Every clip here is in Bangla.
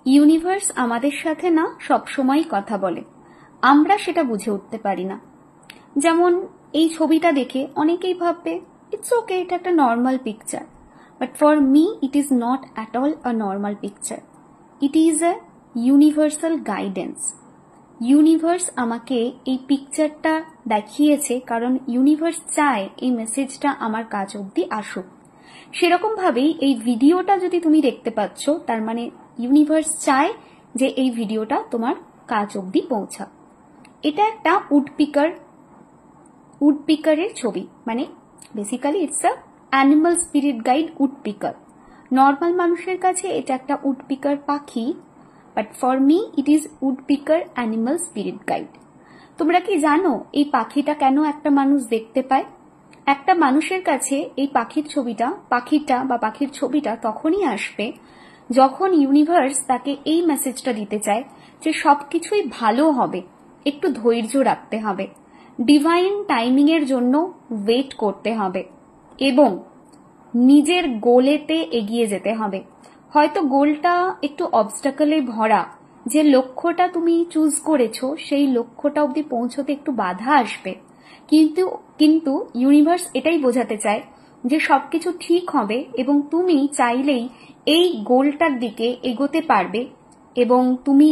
ইউনিভার্স আমাদের সাথে না সবসময় কথা বলে, আমরা সেটা বুঝে উঠতে পারি না। যেমন এই ছবিটা দেখে অনেকেই ভাববে ইটস ওকে, এটা একটা normal picture, but for me it is not at all a normal picture. It is a universal guidance. Universe আমাকে এই পিকচারটা দেখিয়েছে কারণ ইউনিভার্স চায় এই মেসেজটা আমার কাছ অব্দি আসুক। সেরকম ভাবেই এই ভিডিওটা যদি তুমি দেখতে পাচ্ছ, তার মানে ইউনিভার্স চায় যে এই ভিডিওটা তোমার কাছ অব্দি পৌঁছাক। এটা একটা উডপিকারের ছবি, মানে basically it's a animal spirit guide woodpecker. Normal মানুষের কাছে এটা একটা উডপিকার পাখি, but for me it is woodpecker animal spirit guide. তোমরা কি জানো এই পাখিটা কেন একটা মানুষ দেখতে পায়? একটা মানুষের কাছে এই পাখির ছবিটা তখনই আসবে যখন ইউনিভার্স তাকে এই মেসেজটা দিতে চায় যে সবকিছুই ভালো হবে, একটু ধৈর্য রাখতে হবে, ডিভাইন টাইমিং এর জন্য ওয়েট করতে হবে এবং নিজের গোলেতে এগিয়ে যেতে হবে। হয়তো গোলটা একটু অবস্টাকলে ভরা, যে লক্ষ্যটা তুমি চুজ করেছো সেই লক্ষ্যটা অব্দি পৌঁছতে একটু বাধা আসবে, কিন্তু ইউনিভার্স এটাই বোঝাতে চায় যে সবকিছু ঠিক হবে এবং তুমি চাইলেই এই গোলটার দিকে এগোতে পারবে এবং তুমি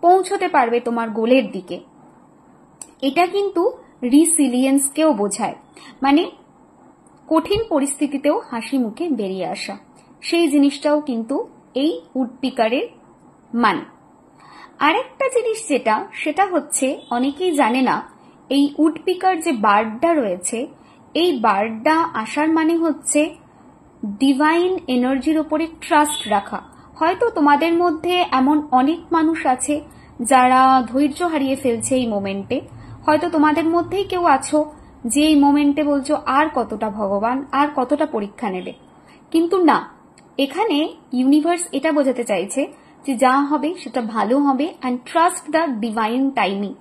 পৌঁছতে পারবে তোমার গোলের দিকে। এটা কিন্তু রিসিলিয়েন্সকেও বোঝায়, মানে কঠিন পরিস্থিতিতেও হাসি মুখে বেরিয়ে আসা। সেই জিনিসটাও কিন্তু এই উডপিকারের মানে। আরেকটা জিনিস সেটা হচ্ছে অনেকেই জানে না, এই উডপিকার যে বার্ডটা রয়েছে, এই বার্ডটা আসার মানে হচ্ছে ডিভাইন এনার্জির ওপরে ট্রাস্ট রাখা। হয়তো তোমাদের মধ্যে এমন অনেক মানুষ আছে যারা ধৈর্য হারিয়ে ফেলছে এই মোমেন্টে। হয়তো তোমাদের মধ্যেই কেউ আছো যে এই মোমেন্টে বলছো আর কতটা ভগবান, আর কতটা পরীক্ষা নেবে। কিন্তু না, এখানে ইউনিভার্স এটা বোঝাতে চাইছে যে যা হবে সেটা ভালো হবে, and trust the divine timing.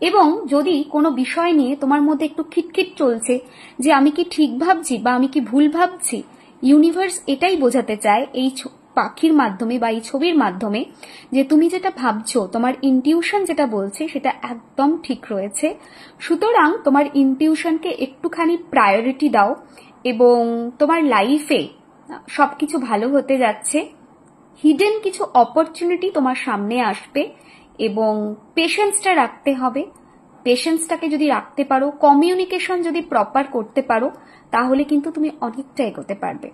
এবং যদি কোনো বিষয় নিয়ে তোমার মধ্যে একটু খিটখিট চলছে যে আমি কি ঠিক ভাবছি বা আমি কি ভুল ভাবছি, ইউনিভার্স এটাই বোঝাতে চায় এই পাখির মাধ্যমে বা এই ছবির মাধ্যমে যে তুমি যেটা ভাবছো, তোমার ইনটিউশন যেটা বলছে সেটা একদম ঠিক রয়েছে। সুতরাং তোমার ইনটিউশনকে একটুখানি প্রায়োরিটি দাও এবং তোমার লাইফে সবকিছু ভালো হতে যাচ্ছে। হিডেন কিছু অপরচুনিটি তোমার সামনে আসবে এবং পেশেন্সটা রাখতে হবে। পেশেন্সটাকে যদি রাখতে পারো, কমিউনিকেশন যদি প্রপার করতে পারো, তাহলে কিন্তু তুমি অনেকটা এগোতে পারবে।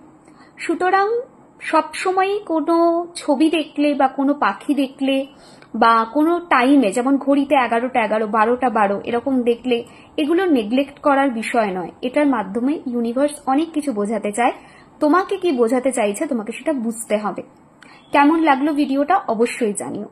সুতরাং সবসময়ই কোনো ছবি দেখলে বা কোনো পাখি দেখলে বা কোনো টাইমে, যেমন ঘড়িতে 11টা 11, 12টা 12 এরকম দেখলে এগুলো নেগলেক্ট করার বিষয় নয়। এটার মাধ্যমে ইউনিভার্স অনেক কিছু বোঝাতে চায়। তোমাকে কি বোঝাতে চাইছে তোমাকে সেটা বুঝতে হবে। কেমন লাগলো ভিডিওটা অবশ্যই জানিও।